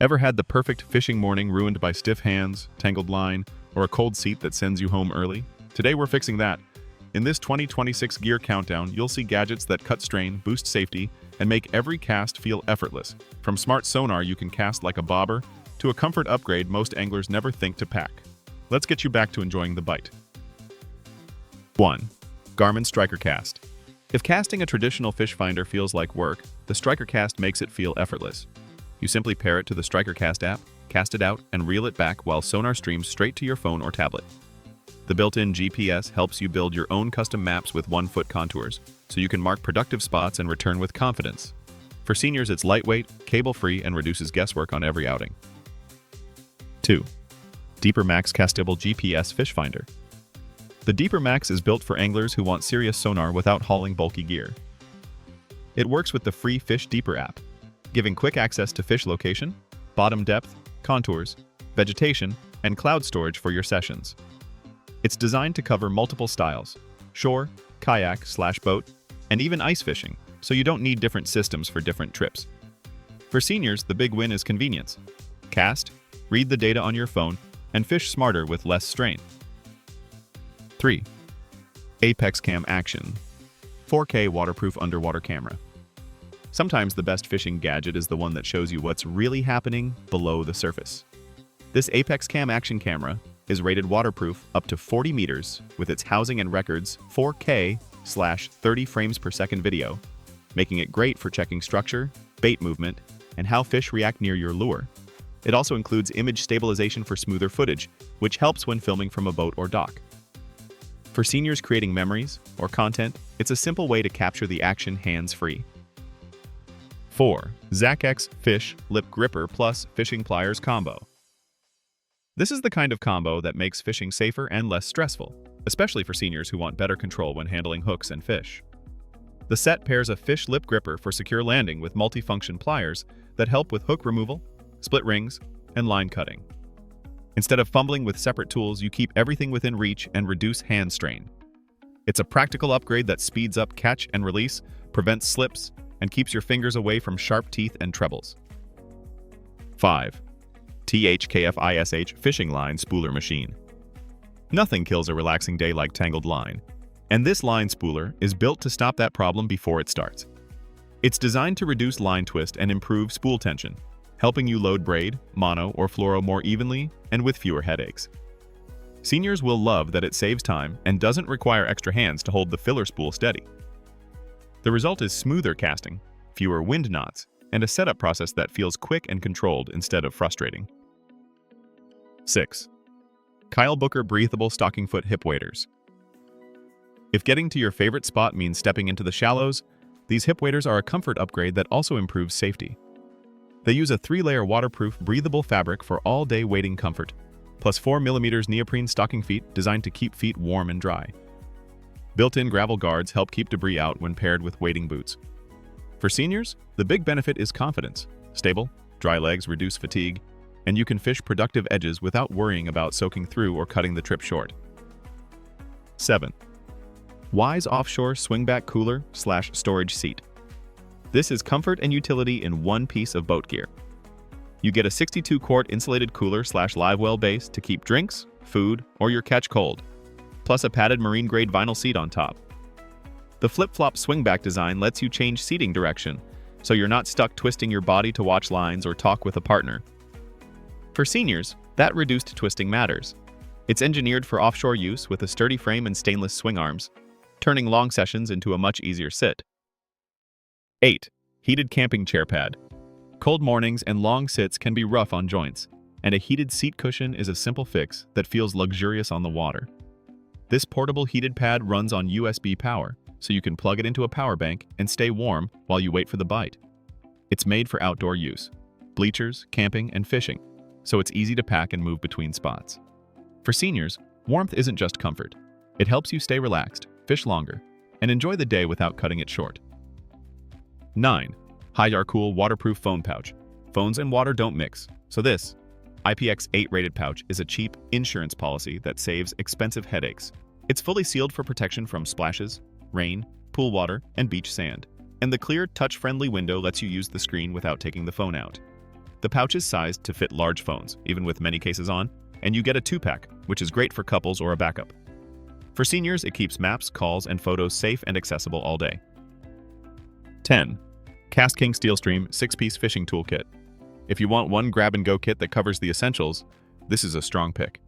Ever had the perfect fishing morning ruined by stiff hands, tangled line, or a cold seat that sends you home early? Today we're fixing that. In this 2026 gear countdown, you'll see gadgets that cut strain, boost safety, and make every cast feel effortless. From smart sonar you can cast like a bobber, to a comfort upgrade most anglers never think to pack. Let's get you back to enjoying the bite. 1. Garmin Striker Cast. If casting a traditional fish finder feels like work, the Striker Cast makes it feel effortless. You simply pair it to the Striker Cast app, cast it out, and reel it back while sonar streams straight to your phone or tablet. The built-in GPS helps you build your own custom maps with 1-foot contours, so you can mark productive spots and return with confidence. For seniors, it's lightweight, cable-free, and reduces guesswork on every outing. 2. Deeper Max Castable GPS Fish Finder. The Deeper Max is built for anglers who want serious sonar without hauling bulky gear. It works with the free Fish Deeper app, giving quick access to fish location, bottom depth, contours, vegetation, and cloud storage for your sessions. It's designed to cover multiple styles: shore, kayak/boat, and even ice fishing, so you don't need different systems for different trips. For seniors, the big win is convenience. Cast, read the data on your phone, and fish smarter with less strain. 3. Apexcam Action 4K Waterproof Underwater Camera. Sometimes the best fishing gadget is the one that shows you what's really happening below the surface. This Apexcam Action camera is rated waterproof up to 40 meters with its housing and records 4K/30 frames per second video, making it great for checking structure, bait movement, and how fish react near your lure. It also includes image stabilization for smoother footage, which helps when filming from a boat or dock. For seniors creating memories or content, it's a simple way to capture the action hands-free. 4. ZACX Fish Lip Gripper Plus Fishing Pliers Combo. This is the kind of combo that makes fishing safer and less stressful, especially for seniors who want better control when handling hooks and fish. The set pairs a fish lip gripper for secure landing with multifunction pliers that help with hook removal, split rings, and line cutting. Instead of fumbling with separate tools, you keep everything within reach and reduce hand strain. It's a practical upgrade that speeds up catch and release, prevents slips, and keeps your fingers away from sharp teeth and trebles. 5. THKFISH Fishing Line Spooler Machine. Nothing kills a relaxing day like tangled line, and this line spooler is built to stop that problem before it starts. It's designed to reduce line twist and improve spool tension, helping you load braid, mono, or fluoro more evenly and with fewer headaches. Seniors will love that it saves time and doesn't require extra hands to hold the filler spool steady. The result is smoother casting, fewer wind knots, and a setup process that feels quick and controlled instead of frustrating. 6. Kylebooker Breathable Stockingfoot Hip Waders. If getting to your favorite spot means stepping into the shallows, these hip waders are a comfort upgrade that also improves safety. They use a 3-layer waterproof, breathable fabric for all-day wading comfort, plus 4mm neoprene stocking feet designed to keep feet warm and dry. Built-in gravel guards help keep debris out when paired with wading boots. For seniors, the big benefit is confidence. Stable, dry legs reduce fatigue, and you can fish productive edges without worrying about soaking through or cutting the trip short. 7. Wise Offshore Swingback Cooler/Storage Seat. This is comfort and utility in one piece of boat gear. You get a 62-quart insulated cooler/live well base to keep drinks, food, or your catch cold, plus a padded marine-grade vinyl seat on top. The flip-flop swingback design lets you change seating direction, so you're not stuck twisting your body to watch lines or talk with a partner. For seniors, that reduced twisting matters. It's engineered for offshore use with a sturdy frame and stainless swing arms, turning long sessions into a much easier sit. 8. Heated Camping Chair Pad. Cold mornings and long sits can be rough on joints, and a heated seat cushion is a simple fix that feels luxurious on the water. This portable heated pad runs on USB power, so you can plug it into a power bank and stay warm while you wait for the bite. It's made for outdoor use, bleachers, camping, and fishing, so it's easy to pack and move between spots. For seniors, warmth isn't just comfort. It helps you stay relaxed, fish longer, and enjoy the day without cutting it short. 9. Hiearcool Waterproof Phone Pouch. Phones and water don't mix, so this IPX8 rated pouch is a cheap insurance policy that saves expensive headaches. It's fully sealed for protection from splashes, rain, pool water, and beach sand. And the clear, touch-friendly window lets you use the screen without taking the phone out. The pouch is sized to fit large phones, even with many cases on, and you get a 2-pack, which is great for couples or a backup. For seniors, it keeps maps, calls, and photos safe and accessible all day. 10. KastKing SteelStream 6-piece fishing toolkit. If you want one grab-and-go kit that covers the essentials, this is a strong pick.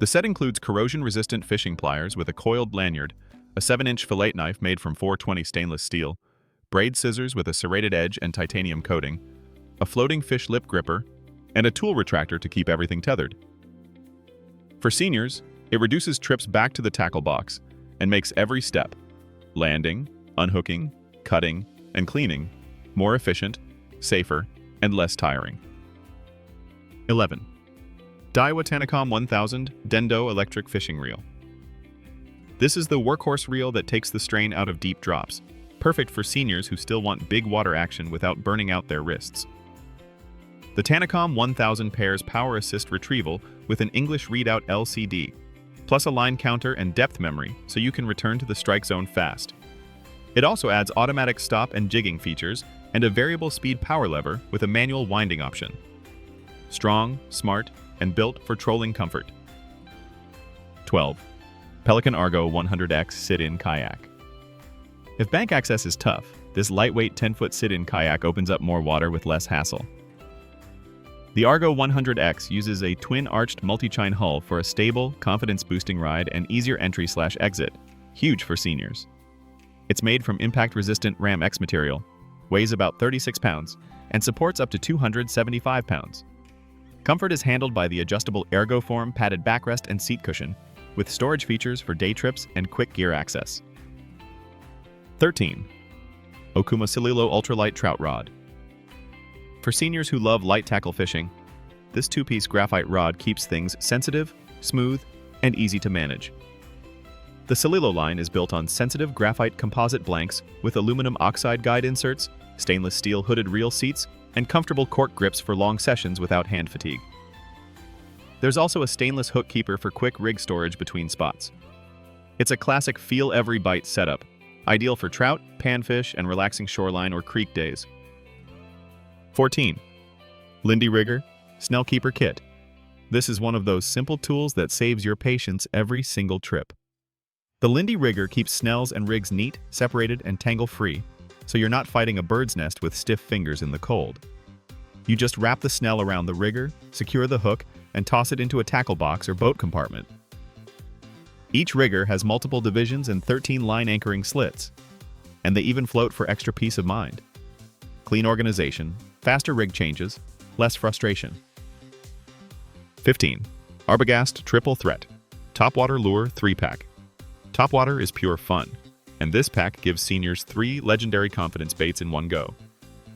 The set includes corrosion-resistant fishing pliers with a coiled lanyard, a 7-inch fillet knife made from 420 stainless steel, braid scissors with a serrated edge and titanium coating, a floating fish lip gripper, and a tool retractor to keep everything tethered. For seniors, it reduces trips back to the tackle box and makes every step, landing, unhooking, cutting, and cleaning, more efficient, safer, and less tiring. 11. Daiwa Tanacom 1000 Dendoh Electric Fishing Reel. This is the workhorse reel that takes the strain out of deep drops, perfect for seniors who still want big water action without burning out their wrists. The Tanacom 1000 pairs power assist retrieval with an English readout LCD, plus a line counter and depth memory so you can return to the strike zone fast. It also adds automatic stop and jigging features and a variable speed power lever with a manual winding option. Strong, smart, and built for trolling comfort. 12. Pelican Argo 100X Sit-In Kayak. If bank access is tough, this lightweight 10-foot sit-in kayak opens up more water with less hassle. The Argo 100X uses a twin-arched multi-chine hull for a stable, confidence-boosting ride and easier entry/exit, huge for seniors. It's made from impact-resistant Ram X material, weighs about 36 pounds, and supports up to 275 pounds. Comfort is handled by the adjustable Argo form padded backrest and seat cushion, with storage features for day trips and quick gear access. 13. OKUMA Celilo Ultralight Trout Rod. For seniors who love light tackle fishing, this 2-piece graphite rod keeps things sensitive, smooth, and easy to manage. The Celilo line is built on sensitive graphite composite blanks with aluminum oxide guide inserts, stainless steel hooded reel seats, and comfortable cork grips for long sessions without hand fatigue. There's also a stainless hook keeper for quick rig storage between spots. It's a classic feel every bite setup, ideal for trout, panfish, and relaxing shoreline or creek days. 14. Lindy Rigger Snell Keeper Kit. This is one of those simple tools that saves your patience every single trip. The Lindy Rigger keeps snells and rigs neat, separated, and tangle-free, so you're not fighting a bird's nest with stiff fingers in the cold. You just wrap the snell around the rigger, secure the hook, and toss it into a tackle box or boat compartment. Each rigger has multiple divisions and 13 line anchoring slits, and they even float for extra peace of mind. Clean organization, faster rig changes, less frustration. 15. Arbogast Triple Threat Topwater Lure 3-Pack. Topwater is pure fun, and this pack gives seniors 3 legendary confidence baits in one go.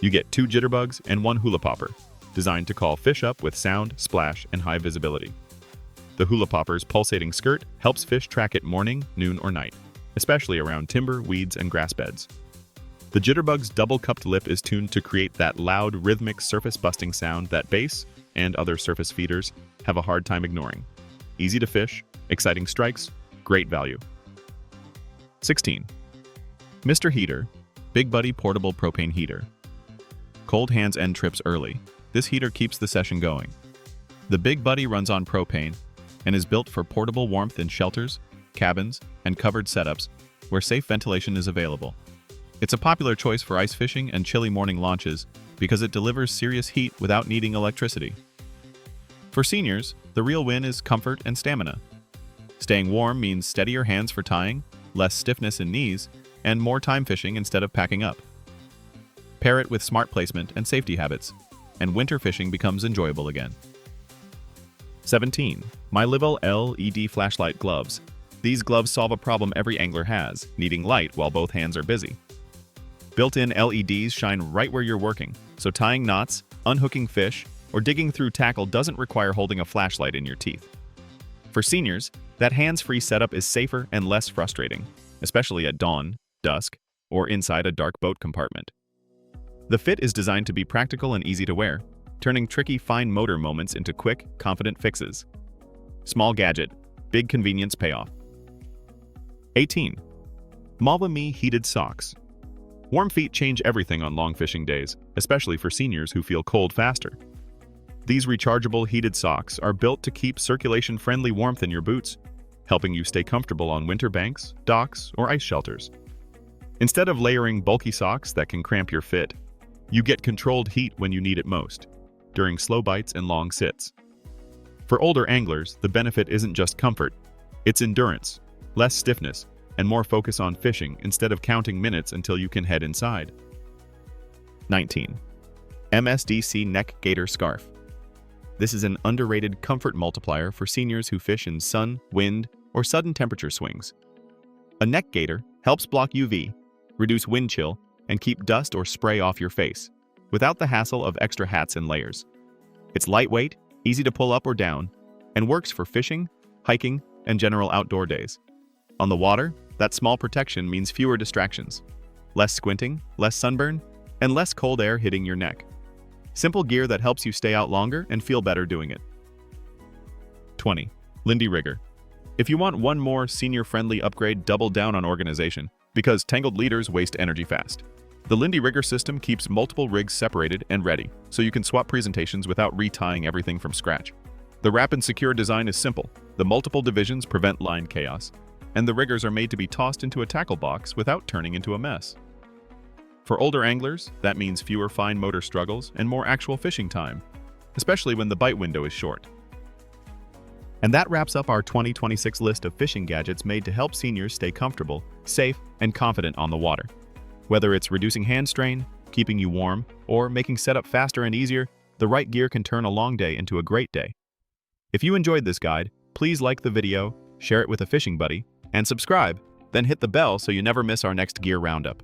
You get 2 jitterbugs and 1 hula popper, designed to call fish up with sound, splash, and high visibility. The hula popper's pulsating skirt helps fish track it morning, noon, or night, especially around timber, weeds, and grass beds. The jitterbug's double-cupped lip is tuned to create that loud, rhythmic, surface-busting sound that bass and other surface feeders have a hard time ignoring. Easy to fish, exciting strikes, great value. 16. Mr. Heater Big Buddy Portable Propane Heater. Cold hands end trips early. This heater keeps the session going. The Big Buddy runs on propane and is built for portable warmth in shelters, cabins, and covered setups where safe ventilation is available. It's a popular choice for ice fishing and chilly morning launches because it delivers serious heat without needing electricity. For seniors, the real win is comfort and stamina. Staying warm means steadier hands for tying, less stiffness in knees, and more time fishing instead of packing up. Pair it with smart placement and safety habits, and winter fishing becomes enjoyable again. 17. MyLivel LED Flashlight Gloves. These gloves solve a problem every angler has, needing light while both hands are busy. Built-in LEDs shine right where you're working, so tying knots, unhooking fish, or digging through tackle doesn't require holding a flashlight in your teeth. For seniors, that hands-free setup is safer and less frustrating, especially at dawn, dusk, or inside a dark boat compartment. The fit is designed to be practical and easy to wear, turning tricky fine motor moments into quick, confident fixes. Small gadget, big convenience payoff. 18. Malva Me Heated Socks. Warm feet change everything on long fishing days, especially for seniors who feel cold faster. These rechargeable heated socks are built to keep circulation-friendly warmth in your boots, helping you stay comfortable on winter banks, docks, or ice shelters. Instead of layering bulky socks that can cramp your fit, you get controlled heat when you need it most, during slow bites and long sits. For older anglers, the benefit isn't just comfort, it's endurance, less stiffness, and more focus on fishing instead of counting minutes until you can head inside. 19. MSDC Neck Gaiter Scarf. This is an underrated comfort multiplier for seniors who fish in sun, wind, or sudden temperature swings. A neck gaiter helps block UV, reduce wind chill, and keep dust or spray off your face, without the hassle of extra hats and layers. It's lightweight, easy to pull up or down, and works for fishing, hiking, and general outdoor days. On the water, that small protection means fewer distractions, less squinting, less sunburn, and less cold air hitting your neck. Simple gear that helps you stay out longer and feel better doing it. 20. Lindy Rigger. If you want one more senior-friendly upgrade, double down on organization, because tangled leaders waste energy fast. The Lindy Rigger system keeps multiple rigs separated and ready, so you can swap presentations without retying everything from scratch. The wrap and secure design is simple. The multiple divisions prevent line chaos, and the riggers are made to be tossed into a tackle box without turning into a mess. For older anglers, that means fewer fine motor struggles and more actual fishing time, especially when the bite window is short. And that wraps up our 2026 list of fishing gadgets made to help seniors stay comfortable, safe, and confident on the water. Whether it's reducing hand strain, keeping you warm, or making setup faster and easier, the right gear can turn a long day into a great day. If you enjoyed this guide, please like the video, share it with a fishing buddy, and subscribe, then hit the bell so you never miss our next gear roundup.